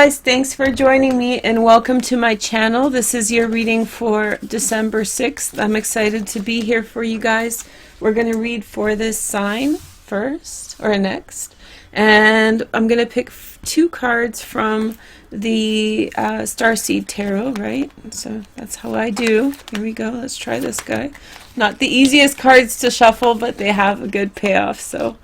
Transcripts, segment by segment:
guys, thanks for joining me and welcome to my channel. This is your reading for December 6th. I'm excited to be here for you guys. We're going to read for this sign first or next, and I'm going to pick two cards from the Starseed Tarot, right? So that's how I do. Here we go. Let's try this guy. Not the easiest cards to shuffle, but they have a good payoff. So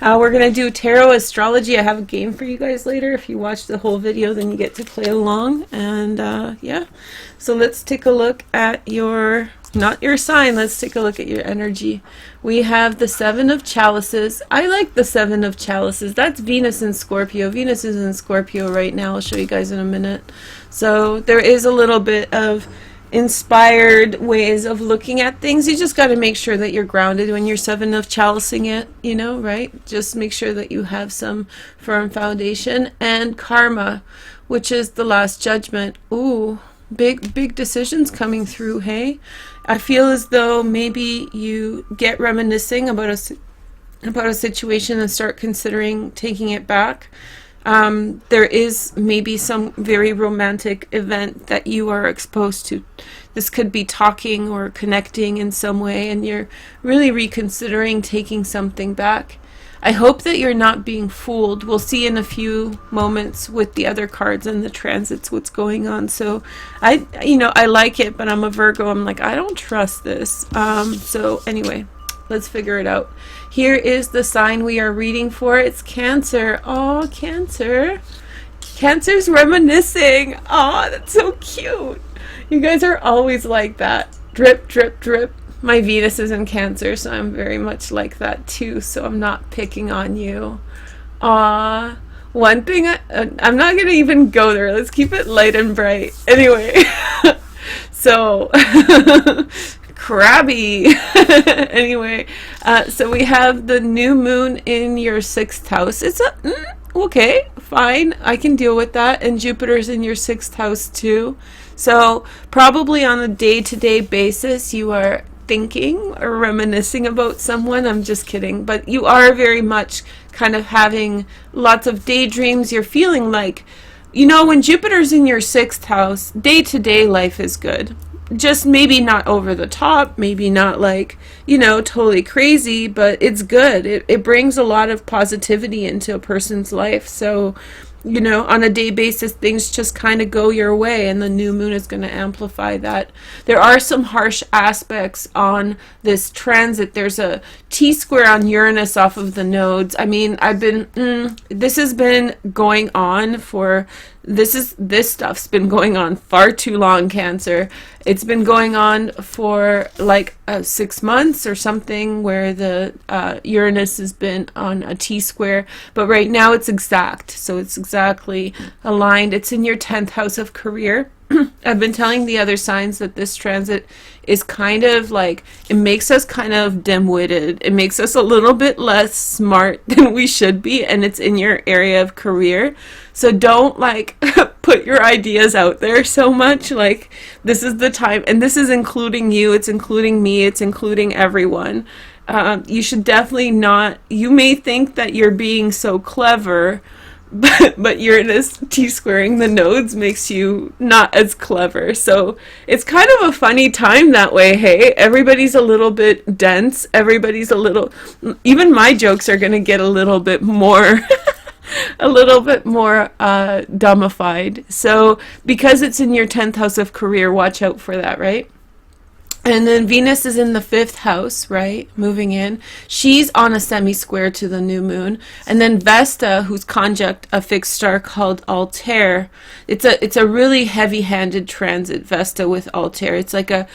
we're going to do tarot astrology. I have a game for you guys later. If you watch the whole video, then you get to play along. And yeah, so let's take a look at your, not your sign, let's take a look at your energy. We have the Seven of Chalices. I like the Seven of Chalices. That's Venus in Scorpio. Venus is in Scorpio right now. I'll show you guys in a minute. So there is a little bit of inspired ways of looking at things. You just got to make sure that you're grounded when you're Seven of Chalicing it, you know, right? Just make sure that you have some firm foundation. And Karma, which is the Last Judgment. Ooh, big decisions coming through, hey? I feel as though maybe you get reminiscing about a situation and start considering taking it back. There is maybe some very romantic event that you are exposed to. This could be talking or connecting in some way, and you're really reconsidering taking something back. I hope that you're not being fooled. We'll see in a few moments with the other cards and the transits what's going on. So I like it, but I'm a Virgo. I'm like, I don't trust this. So anyway, let's figure it out. Here is the sign we are reading for. It's Cancer. Oh, Cancer. Cancer's reminiscing. Oh, that's so cute. You guys are always like that. Drip, drip, drip. My Venus is in Cancer, so I'm very much like that too. So I'm not picking on you. Aw. One thing, I'm not going to even go there. Let's keep it light and bright. Anyway. So... crabby. Anyway, so we have the new moon in your 6th house. It's okay, fine, I can deal with that. And Jupiter's in your 6th house too. So probably on a day-to-day basis you are thinking or reminiscing about someone. I'm just kidding, but you are very much kind of having lots of daydreams. You're feeling like, you know, when Jupiter's in your 6th house, day-to-day life is good. Just maybe not over the top, maybe not like, you know, totally crazy, but it's good. It brings a lot of positivity into a person's life. So, you know, on a day basis, things just kind of go your way, and the new moon is going to amplify that. There are some harsh aspects on this transit. There's a T-square on Uranus off of the nodes. I mean, this has been going on for... This stuff's been going on far too long, Cancer. It's been going on for like 6 months or something, where the Uranus has been on a T-square, but right now it's exact, so it's exactly aligned. It's in your 10th house of career. I've been telling the other signs that this transit is kind of like, it makes us kind of dim-witted. It makes us a little bit less smart than we should be, and it's in your area of career. So don't like put your ideas out there so much. Like, this is the time, and this is including you, it's including me, it's including everyone. You should definitely not, you may think that you're being so clever, but Uranus T-squaring the nodes makes you not as clever. So it's kind of a funny time that way, hey? Everybody's a little bit dense. Everybody's a little... Even my jokes are going to get a little bit more... a little bit more dumbified. So because it's in your 10th house of career, watch out for that, right? And then Venus is in the 5th house, right? Moving in. She's on a semi-square to the new moon. And then Vesta, who's conjunct a fixed star called Altair. It's a really heavy-handed transit, Vesta with Altair. It's like a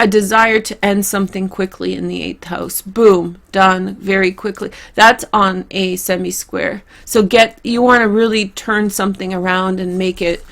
desire to end something quickly in the 8th house. Boom, done very quickly. That's on a semi-square. So you want to really turn something around and make it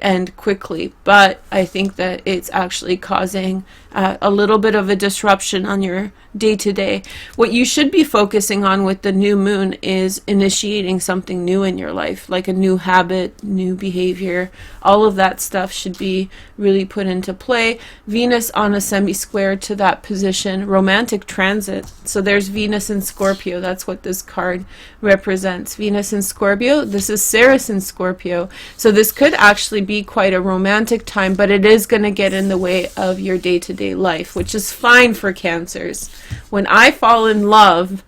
end quickly, but I think that it's actually causing a little bit of a disruption on your day to day. What you should be focusing on with the new moon is initiating something new in your life, like a new habit, new behavior. All of that stuff should be really put into play. Venus on a semi-square to that position, romantic transit. So there's Venus in Scorpio. That's what this card represents. Venus in Scorpio. This is Ceres in Scorpio. So this could actually be quite a romantic time, but it is going to get in the way of your day-to-day life, which is fine for Cancers. When I fall in love,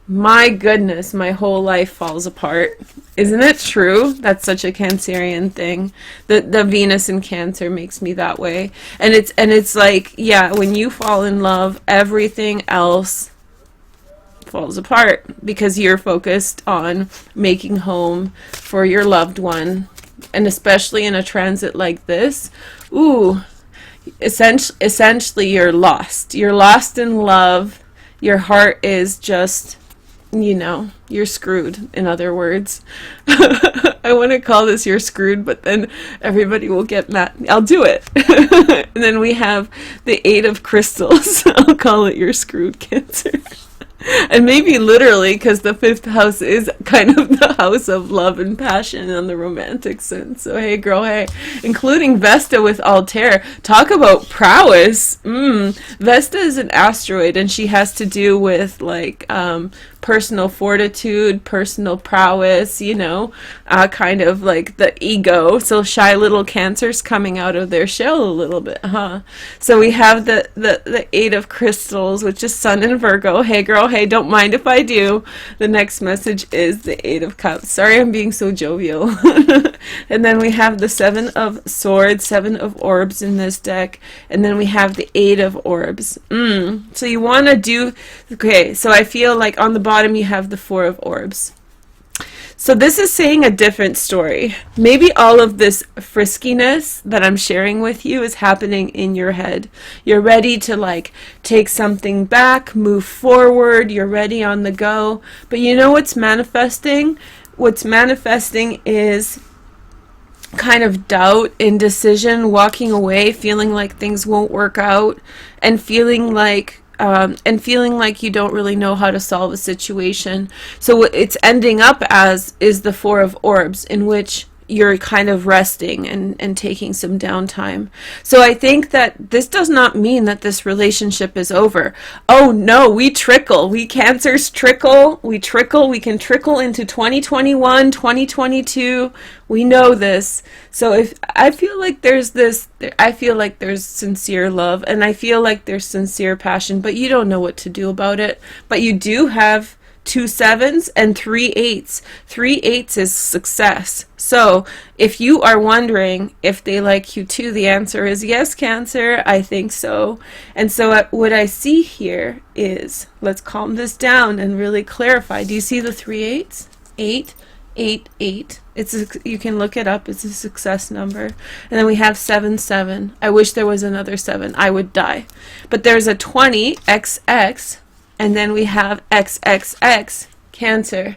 my goodness, my whole life falls apart. Isn't it true? That's such a Cancerian thing. The Venus in Cancer makes me that way. And it's like, yeah, when you fall in love, everything else falls apart because you're focused on making home for your loved one. And especially in a transit like this, essentially you're lost. You're lost in love. Your heart is just, you're screwed, in other words. I want to call this you're screwed, but then everybody will get mad. I'll do it. And then we have the Eight of Crystals. I'll call it you're screwed, Cancer. And maybe literally, because the 5th house is kind of the house of love and passion in the romantic sense. So hey girl, hey. Including Vesta with Altair. Talk about prowess. Vesta is an asteroid, and she has to do with like personal fortitude, personal prowess, kind of like the ego. So shy little Cancers coming out of their shell a little bit, huh? So we have the Eight of Crystals, which is Sun in Virgo. Hey girl, hey, don't mind if I do. The next message is the Eight of Cups. Sorry I'm being so jovial. And then we have the Seven of Swords, Seven of Orbs in this deck. And then we have the Eight of Orbs. So you want to do, okay, so I feel like on the bottom you have the Four of Orbs. So this is saying a different story. Maybe all of this friskiness that I'm sharing with you is happening in your head. You're ready to like take something back, move forward, you're ready on the go. But you know what's manifesting? What's manifesting is kind of doubt, indecision, walking away, feeling like things won't work out, and feeling like you don't really know how to solve a situation. So what it's ending up as is the Four of Orbs, in which you're kind of resting and taking some downtime. So I think that this does not mean that this relationship is over. Oh no, we trickle. We Cancers trickle. We can trickle into 2021, 2022. We know this. So if I feel like there's sincere love, and I feel like there's sincere passion, but you don't know what to do about it. But you do have 2 sevens and 3 8s. 3 8s is success. So if you are wondering if they like you too, the answer is yes, Cancer. I think so. And so what I see here is, let's calm this down and really clarify. Do you see the 3 8s? 8, 8, 8. You can look it up. It's a success number. And then we have 7, 7. I wish there was another 7. I would die. But there's a 20, XX. And then we have XXX, Cancer,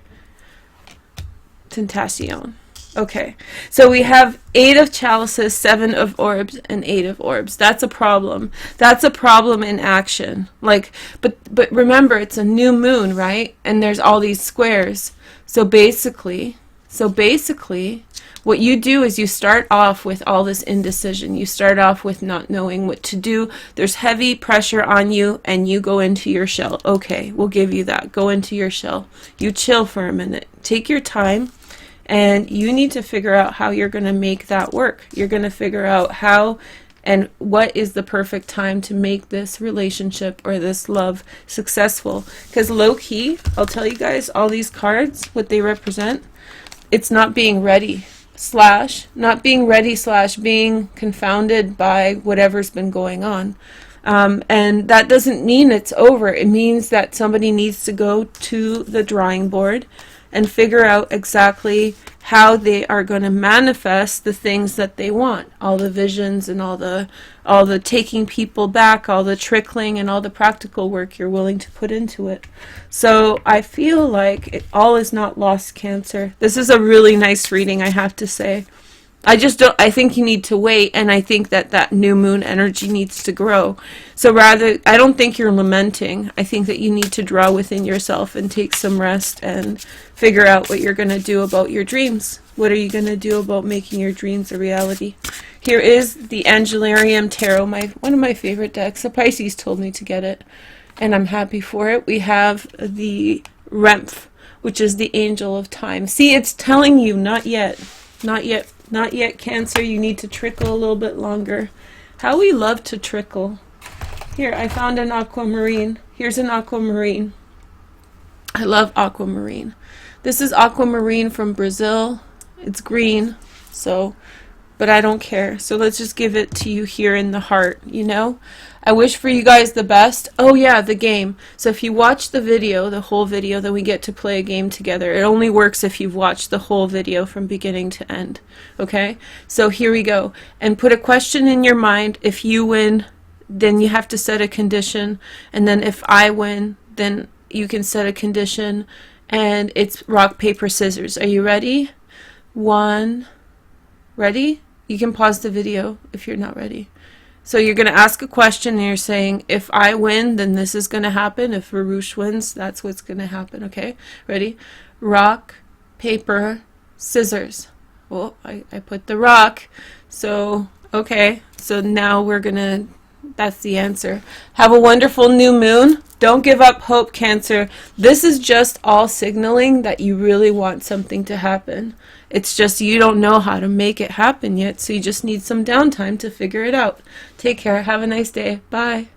Tentacion. Okay, so we have 8 of Chalices, 7 of Orbs, and 8 of Orbs. That's a problem. That's a problem in action. Like, but remember, it's a new moon, right? And there's all these squares. So basically, what you do is you start off with all this indecision. You start off with not knowing what to do. There's heavy pressure on you, and you go into your shell. Okay, we'll give you that. Go into your shell. You chill for a minute. Take your time, and you need to figure out how you're going to make that work. You're going to figure out how and what is the perfect time to make this relationship or this love successful. Because low-key, I'll tell you guys, all these cards, what they represent, it's not being ready. Not being ready / being confounded by whatever's been going on. And that doesn't mean it's over. It means that somebody needs to go to the drawing board and figure out exactly how they are going to manifest the things that they want. All the visions and all the taking people back, all the trickling and all the practical work you're willing to put into it. So I feel like all is not lost, Cancer. This is a really nice reading, I have to say. I just don't, I think you need to wait, and I think that that new moon energy needs to grow. So rather, I don't think you're lamenting. I think that you need to draw within yourself and take some rest and figure out what you're going to do about your dreams. What are you going to do about making your dreams a reality? Here is the Angelarium Tarot, one of my favorite decks. A Pisces told me to get it, and I'm happy for it. We have the Remph, which is the Angel of Time. See, it's telling you, not yet, not yet. Not yet, Cancer. You need to trickle a little bit longer. How we love to trickle. Here, I found an aquamarine. Here's an aquamarine. I love aquamarine. This is aquamarine from Brazil. It's green, so, but I don't care. So let's just give it to you here in the heart, you know? I wish for you guys the best. Oh yeah, the game. So if you watch the video, the whole video, then we get to play a game together. It only works if you've watched the whole video from beginning to end. Okay? So here we go. And put a question in your mind. If you win, then you have to set a condition. And then if I win, then you can set a condition. And it's rock, paper, scissors. Are you ready? One. Ready? You can pause the video if you're not ready. So you're going to ask a question and you're saying, if I win, then this is going to happen. If Varouche wins, that's what's going to happen. Okay? Ready? Rock, paper, scissors. Well, I put the rock. So, okay. So now we're going to, that's the answer. Have a wonderful new moon. Don't give up hope, Cancer. This is just all signaling that you really want something to happen. It's just you don't know how to make it happen yet, so you just need some downtime to figure it out. Take care. Have a nice day. Bye.